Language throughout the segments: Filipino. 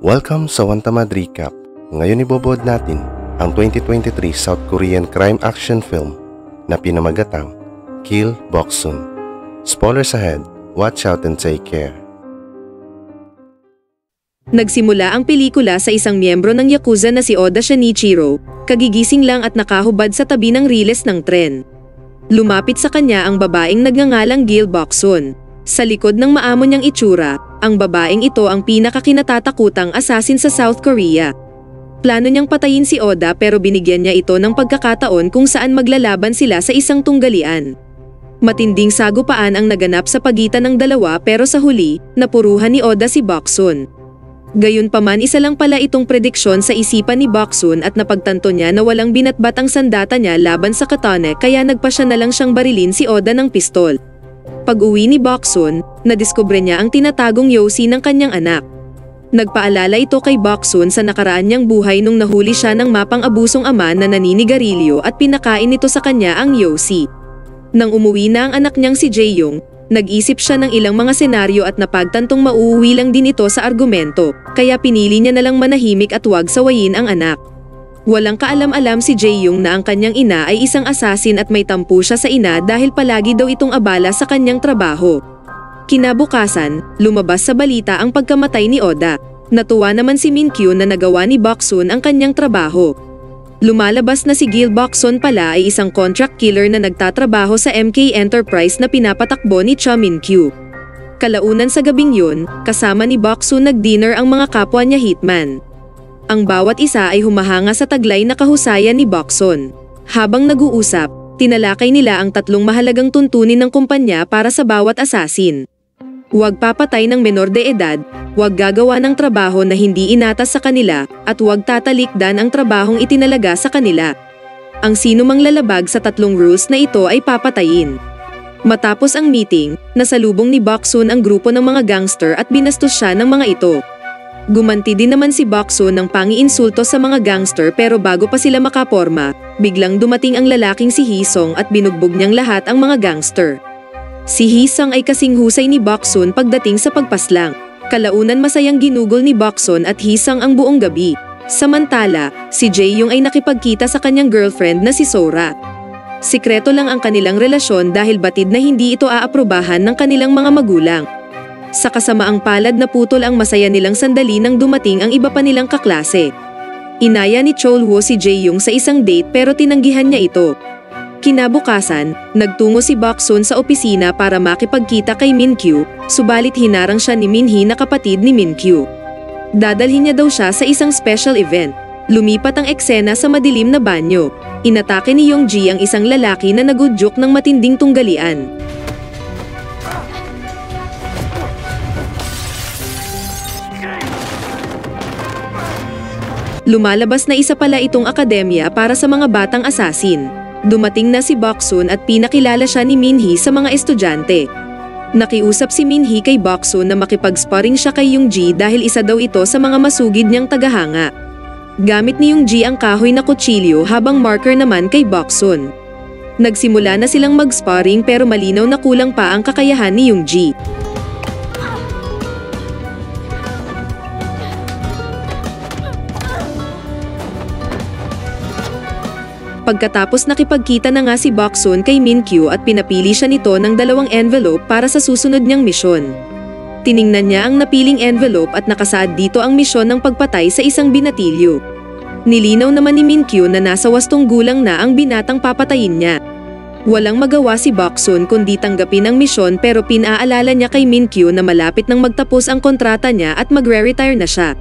Welcome sa One Tamad Recap. Ngayon ibobood natin ang 2023 South Korean crime action film na pinamagatang Kill Boksun. Spoilers ahead, watch out and take care. Nagsimula ang pelikula sa isang miyembro ng Yakuza na si Oda Shinichiro, kagigising lang at nakahubad sa tabi ng riles ng tren. Lumapit sa kanya ang babaeng nagngangalang Gil Boksun. Sa likod ng maamo niyang itsura, ang babaeng ito ang pinakakinatatakutang assassin sa South Korea. Plano niyang patayin si Oda pero binigyan niya ito ng pagkakataon kung saan maglalaban sila sa isang tunggalian. Matinding sagupaan ang naganap sa pagitan ng dalawa pero sa huli, napuruhan ni Oda si Boksun. Gayunpaman isa lang pala itong prediksyon sa isipan ni Boksun at napagtanto niya na walang binatbat ang sandata niya laban sa katane kaya nagpasya na lang siyang barilin si Oda ng pistol. Pag-uwi ni Boksun, nadiskubre niya ang tinatagong yosi ng kanyang anak. Nagpaalala ito kay Boksun sa nakaraan niyang buhay nung nahuli siya ng mapang-abusong ama na naninigarilyo at pinakain nito sa kanya ang yosi. Nang umuwi na ang anak niyang si Jae-young, nag-isip siya ng ilang mga senaryo at napagtantong mauuwi lang din ito sa argumento, kaya pinili niya na lang manahimik at huwag sawayin ang anak. Walang kaalam-alam si Jae-young na ang kanyang ina ay isang assassin at may tampo siya sa ina dahil palagi daw itong abala sa kanyang trabaho. Kinabukasan, lumabas sa balita ang pagkamatay ni Oda. Natuwa naman si Min-kyu na nagawa ni Boksun ang kanyang trabaho. Lumalabas na si Gil Boksun pala ay isang contract killer na nagtatrabaho sa MK Enterprise na pinapatakbo ni Cha Min-kyu. Kalaunan sa gabing yun, kasama ni Boksun nag-dinner ang mga kapwa niya hitman. Ang bawat isa ay humahanga sa taglay na kahusayan ni Boksun. Habang nag-uusap, tinalakay nila ang tatlong mahalagang tuntunin ng kumpanya para sa bawat assassin. Huwag papatay ng menor de edad, huwag gagawa ng trabaho na hindi inatas sa kanila, at huwag tatalikdan ang trabahong itinalaga sa kanila. Ang sino mang lalabag sa tatlong rules na ito ay papatayin. Matapos ang meeting, nasalubong ni Boksun ang grupo ng mga gangster at binastos siya ng mga ito. Gumanti din naman si Boksun ng pangi-insulto sa mga gangster pero bago pa sila makaporma, biglang dumating ang lalaking si Hee-sung at binugbog niyang lahat ang mga gangster. Si Hee-sung ay kasing husay ni Boksun pagdating sa pagpaslang. Kalaunan masayang ginugol ni Boksun at Hee-sung ang buong gabi. Samantala, si Jae-young ay nakipagkita sa kanyang girlfriend na si Sora. Sikreto lang ang kanilang relasyon dahil batid na hindi ito aaprubahan ng kanilang mga magulang. Sa kasamaang palad na putol ang masaya nilang sandali nang dumating ang iba pa nilang kaklase. Inaya ni Cholwo si Jae-young sa isang date pero tinanggihan niya ito. Kinabukasan, nagtungo si Boksun sa opisina para makipagkita kay Min-kyu, subalit hinarang siya ni Min-hee na kapatid ni Min-kyu. Dadalhin niya daw siya sa isang special event. Lumipat ang eksena sa madilim na banyo. Inatake ni Young-ji ang isang lalaki na nagudyok ng matinding tunggalian. Lumalabas na isa pala itong akademya para sa mga batang assassin. Dumating na si Boksun at pinakilala siya ni Min-hee sa mga estudyante. Nakiusap si Min-hee kay Boksun na makipag-sparring siya kay Young-ji dahil isa daw ito sa mga masugid niyang tagahanga. Gamit ni Young-ji ang kahoy na kutsilyo habang marker naman kay Boksun. Nagsimula na silang mag-sparring pero malinaw na kulang pa ang kakayahan ni Young-ji. Pagkatapos nakipagkita na nga si Boksun kay Min-kyu at pinapili siya nito ng 2 envelope para sa susunod niyang misyon. Tiningnan niya ang napiling envelope at nakasaad dito ang misyon ng pagpatay sa isang binatilyo. Nilinaw naman ni Min-kyu na nasa 8 gulang na ang binatang papatayin niya. Walang magawa si Boksun kundi tanggapin ang misyon pero pinaalala niya kay Min-kyu na malapit nang magtapos ang kontrata niya at magre-retire na siya.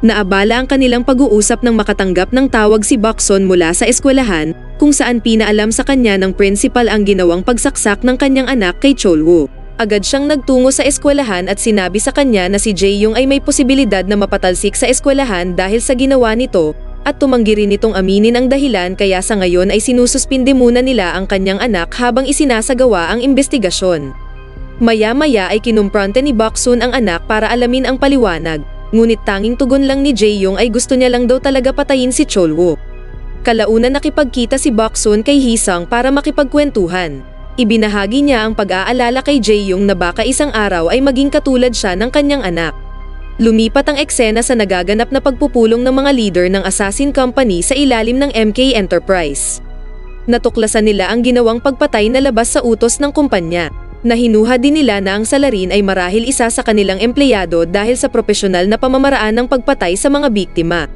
Naabala ang kanilang pag-uusap nang makatanggap ng tawag si Boksun mula sa eskwelahan kung saan pinaalam sa kanya ng principal ang ginawang pagsaksak ng kanyang anak kay Cholwo. Agad siyang nagtungo sa eskwelahan at sinabi sa kanya na si Jae-young ay may posibilidad na mapatalsik sa eskwelahan dahil sa ginawa nito at tumanggi rin itong aminin ang dahilan kaya sa ngayon ay sinususpinde muna nila ang kanyang anak habang isinasagawa ang investigasyon. Maya-maya ay kinumpronte ni Boksun ang anak para alamin ang paliwanag. Ngunit tanging tugon lang ni Jae-young ay gusto niya lang daw talaga patayin si Cholwo. Kalaunan nakipagkita si Boksun kay Hee-sung para makipagkwentuhan. Ibinahagi niya ang pag-aalala kay Jae-young na baka isang araw ay maging katulad siya ng kanyang anak. Lumipat ang eksena sa nagaganap na pagpupulong ng mga leader ng assassin company sa ilalim ng MK Enterprise. Natuklasan nila ang ginawang pagpatay na labas sa utos ng kumpanya, na hinuha din nila na ang salarin ay marahil isa sa kanilang empleyado dahil sa propesyonal na pamamaraan ng pagpatay sa mga biktima.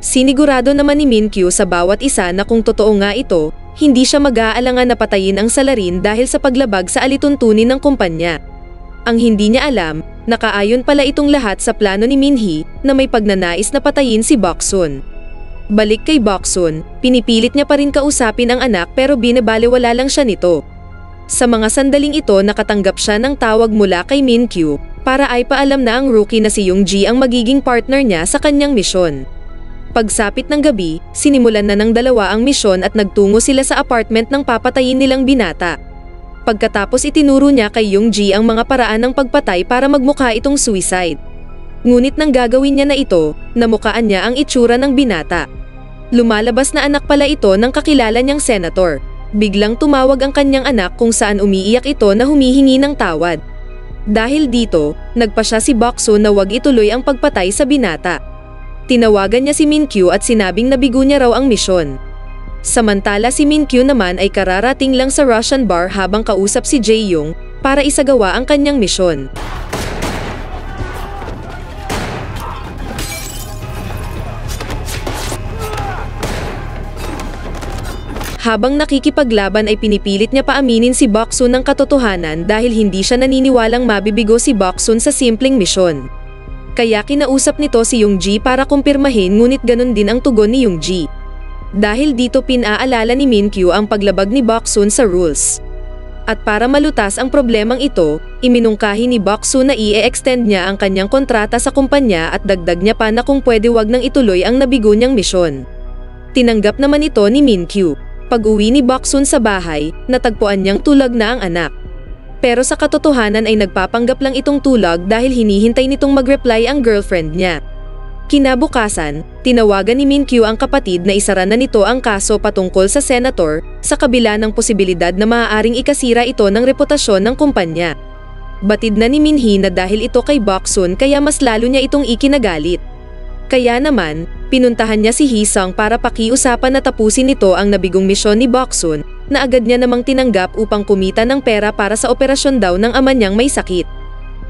Sinigurado naman ni Min-kyu sa bawat isa na kung totoo nga ito, hindi siya mag-aalangan na patayin ang salarin dahil sa paglabag sa alituntunin ng kumpanya. Ang hindi niya alam, nakaayon pala itong lahat sa plano ni Min-hee na may pagnanais na patayin si Boksun. Balik kay Boksun, pinipilit niya pa rin kausapin ang anak pero binabalewala lang siya nito. Sa mga sandaling ito nakatanggap siya ng tawag mula kay Min-kyu para ay paalam na ang rookie na si Young-ji ang magiging partner niya sa kanyang misyon. Pagsapit ng gabi, sinimulan na ng dalawa ang misyon at nagtungo sila sa apartment ng papatayin nilang binata. Pagkatapos itinuro niya kay Young-ji ang mga paraan ng pagpatay para magmukha itong suicide. Ngunit nang gagawin niya na ito, namukaan niya ang itsura ng binata. Lumalabas na anak pala ito ng kakilala niyang senator. Biglang tumawag ang kanyang anak kung saan umiiyak ito na humihingi ng tawad. Dahil dito, nagpa siya si Boksun na wag ituloy ang pagpatay sa binata. Tinawagan niya si Min-kyu at sinabing nabigo niya raw ang misyon. Samantala si Min-kyu naman ay kararating lang sa Russian bar habang kausap si Jae-young para isagawa ang kanyang misyon. Habang nakikipaglaban ay pinipilit niya paaminin si Boksun ng katotohanan dahil hindi siya naniniwalang mabibigo si Boksun sa simpleng misyon. Kaya kinausap nito si Young-ji para kumpirmahin ngunit ganun din ang tugon ni Young-ji. Dahil dito pinaalala ni Min-kyu ang paglabag ni Boksun sa rules. At para malutas ang problemang ito, iminungkahi ni Boksun na i-extend niya ang kanyang kontrata sa kumpanya at dagdag niya pa na kung pwede wag nang ituloy ang nabigo niyang misyon. Tinanggap naman ito ni Min-kyu. Pag-uwi ni Boksun sa bahay, natagpuan niyang tulag na ang anak. Pero sa katotohanan ay nagpapanggap lang itong tulag dahil hinihintay nitong mag-reply ang girlfriend niya. Kinabukasan, tinawagan ni Min-kyu ang kapatid na isara na nito ang kaso patungkol sa senator sa kabila ng posibilidad na maaaring ikasira ito ng reputasyon ng kumpanya. Batid na ni Min-hee na dahil ito kay Boksun kaya mas lalo niya itong ikinagalit. Kaya naman, pinuntahan niya si Hee-sung para pakiusapan na tapusin nito ang nabigong misyon ni Boksun na agad niya namang tinanggap upang kumita ng pera para sa operasyon daw ng ama niyang may sakit.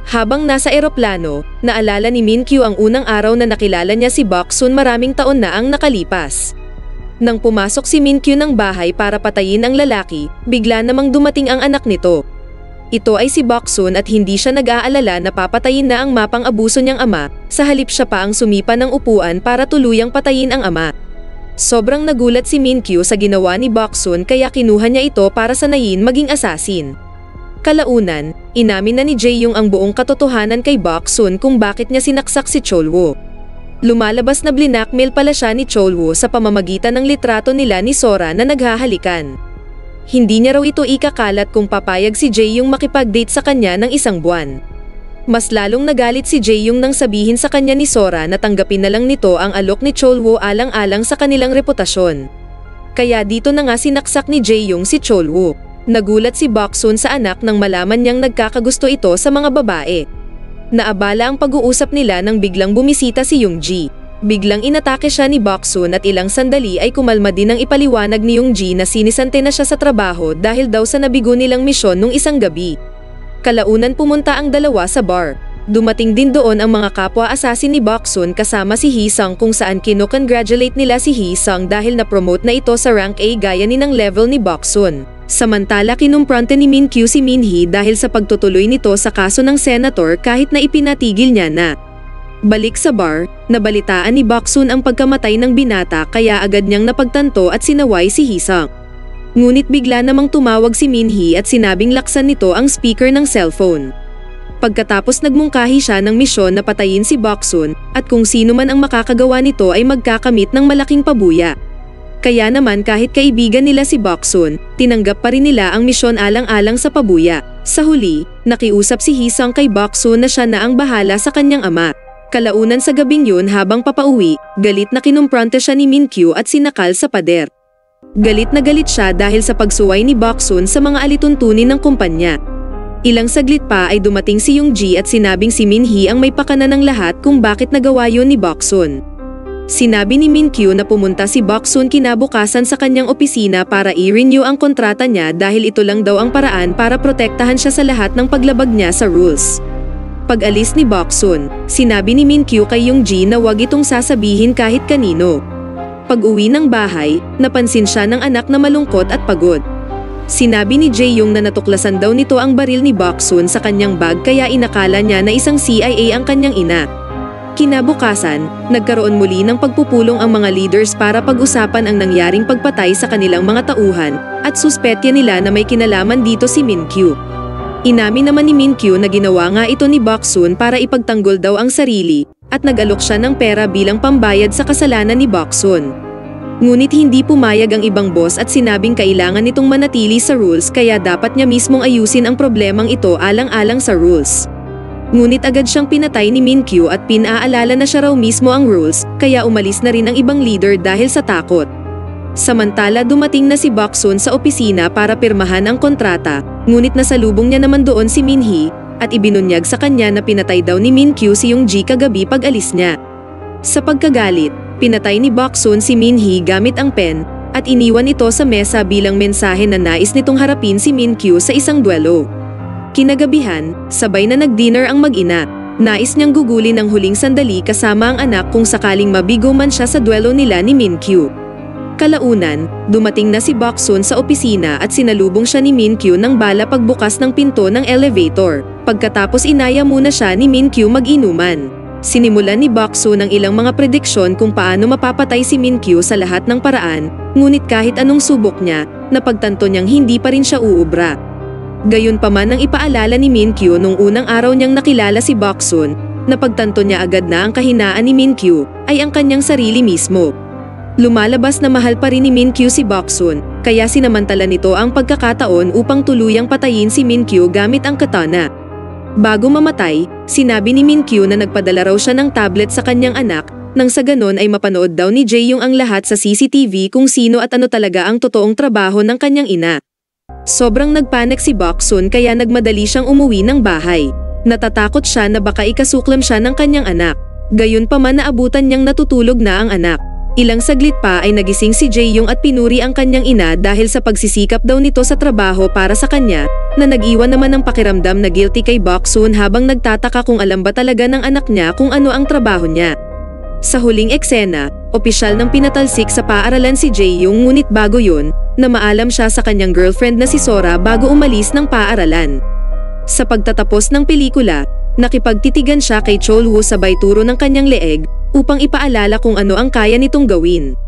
Habang nasa eroplano, naalala ni Min-kyu ang unang araw na nakilala niya si Boksun maraming taon na ang nakalipas. Nang pumasok si Min-kyu ng bahay para patayin ang lalaki, bigla namang dumating ang anak nito. Ito ay si Boksun at hindi siya nag-aalala na papatayin na ang mapang-abuso niyang ama, sa halip siya pa ang sumipa ng upuan para tuluyang patayin ang ama. Sobrang nagulat si Min-kyu sa ginawa ni Boksun kaya kinuha niya ito para sanayin maging assassin. Kalaunan, inamin na ni Jae-young ang buong katotohanan kay Boksun kung bakit niya sinaksak si Chol-woo. Lumalabas na blinakmail pala siya ni Chol-woo sa pamamagitan ng litrato nila ni Sora na naghahalikan. Hindi niya raw ito ikakalat kung papayag si Jae-young makipag-date sa kanya ng isang buwan. Mas lalong nagalit si Jae-young nang sabihin sa kanya ni Sora na tanggapin na lang nito ang alok ni Chol-woo alang-alang sa kanilang reputasyon. Kaya dito na nga sinaksak ni Jae-young si Chol-woo. Nagulat si Boksun sa anak nang malaman niyang nagkakagusto ito sa mga babae. Naabala ang pag-uusap nila nang biglang bumisita si Young-ji. Biglang inatake siya ni Boksun at ilang sandali ay kumalma din ang ipaliwanag ni Young-ji na sinisante na siya sa trabaho dahil daw sa nabigo nilang misyon nung isang gabi. Kalaunan pumunta ang dalawa sa bar. Dumating din doon ang mga kapwa-assassin ni Boksun kasama si Hee-sung kung saan kino-congratulate nila si Hee-sung dahil na-promote na ito sa rank A gaya ni ng level ni Boksun. Samantala kinumpronte ni Min-kyu si Min-hee dahil sa pagtutuloy nito sa kaso ng senator kahit na ipinatigil niya na. Balik sa bar, nabalitaan ni Boksun ang pagkamatay ng binata kaya agad niyang napagtanto at sinaway si Hee-sung. Ngunit bigla namang tumawag si Min-hee at sinabing laksan nito ang speaker ng cellphone. Pagkatapos nagmungkahi siya ng misyon na patayin si Boksun at kung sino man ang makakagawa nito ay magkakamit ng malaking pabuya. Kaya naman kahit kaibigan nila si Boksun, tinanggap pa rin nila ang misyon alang-alang sa pabuya. Sa huli, nakiusap si Hee-sung kay Boksun na siya na ang bahala sa kanyang ama. Kalaunan sa gabing yun habang papauwi, galit na kinumpronte siya ni Min-kyu at sinakal sa pader. Galit na galit siya dahil sa pagsuway ni Boksun sa mga alituntunin ng kumpanya. Ilang saglit pa ay dumating si Young-ji at sinabing si Min-hee ang may pakana ng lahat kung bakit nagawa yun ni Boksun. Sinabi ni Min-kyu na pumunta si Boksun kinabukasan sa kanyang opisina para i-renew ang kontrata niya dahil ito lang daw ang paraan para protektahan siya sa lahat ng paglabag niya sa rules. Pag-alis ni Boksun, sinabi ni Min-kyu kay Young-ji na wag itong sasabihin kahit kanino. Pag-uwi ng bahay, napansin siya ng anak na malungkot at pagod. Sinabi ni Jae-young na natuklasan daw nito ang baril ni Boksun sa kanyang bag kaya inakala niya na isang CIA ang kanyang ina. Kinabukasan, nagkaroon muli ng pagpupulong ang mga leaders para pag-usapan ang nangyaring pagpatay sa kanilang mga tauhan at suspetya nila na may kinalaman dito si Min-kyu. Inamin naman ni Min-kyu na ginawa nga ito ni Boksun para ipagtanggol daw ang sarili at nag-alok siya ng pera bilang pambayad sa kasalanan ni Boksun. Ngunit hindi pumayag ang ibang boss at sinabing kailangan nitong manatili sa rules kaya dapat niya mismong ayusin ang problemang ito alang-alang sa rules. Ngunit agad siyang pinatay ni Min-kyu at pinaalala na siya raw mismo ang rules, kaya umalis na rin ang ibang leader dahil sa takot. Samantala dumating na si Boksun sa opisina para pirmahan ang kontrata, ngunit nasalubong niya naman doon si Min-hee, at ibinunyag sa kanya na pinatay daw ni Min-kyu si Young-ji kagabi pag-alis niya. Sa pagkagalit, pinatay ni Boksun si Min-hee gamit ang pen, at iniwan ito sa mesa bilang mensahe na nais nitong harapin si Min-kyu sa isang duelo. Kinagabihan, sabay na nag-dinner ang mag-ina. Nais niyang gugulin ang huling sandali kasama ang anak kung sakaling mabigo man siya sa duelo nila ni Min-kyu. Kalaunan, dumating na si Boksun sa opisina at sinalubong siya ni Min-kyu ng bala pagbukas ng pinto ng elevator. Pagkatapos inaya muna siya ni Min-kyu mag-inuman. Sinimulan ni Boksun ang ilang mga prediksyon kung paano mapapatay si Min-kyu sa lahat ng paraan, ngunit kahit anong subok niya, napagtanto niyang hindi pa rin siya uubra. Gayunpaman nang ipaalala ni Min-kyu nung unang araw niyang nakilala si Boksun, napagtanto niya agad na ang kahinaan ni Min-kyu ay ang kanyang sarili mismo. Lumalabas na mahal pa rin ni Min-kyu si Boksun, kaya sinamantala nito ang pagkakataon upang tuluyang patayin si Min-kyu gamit ang katana. Bago mamatay, sinabi ni Min-kyu na nagpadala raw siya ng tablet sa kanyang anak, nang sa ganon ay mapanood daw ni Jae-young ang lahat sa CCTV kung sino at ano talaga ang totoong trabaho ng kanyang ina. Sobrang nagpanik si Boksun kaya nagmadali siyang umuwi ng bahay. Natatakot siya na baka ikasuklam siya ng kanyang anak. Gayunpaman naabutan niyang natutulog na ang anak. Ilang saglit pa ay nagising si Jae-young at pinuri ang kanyang ina dahil sa pagsisikap daw nito sa trabaho para sa kanya, na nag-iwan naman ng pakiramdam na guilty kay Boksun habang nagtataka kung alam ba talaga ng anak niya kung ano ang trabaho niya. Sa huling eksena, opisyal ng pinatalsik sa paaralan si Jae-young ngunit bago yun, na maalam siya sa kanyang girlfriend na si Sora bago umalis ng paaralan. Sa pagtatapos ng pelikula, nakipagtitigan siya kay Chol-woo sabay turo ng kanyang leeg upang ipaalala kung ano ang kaya nitong gawin.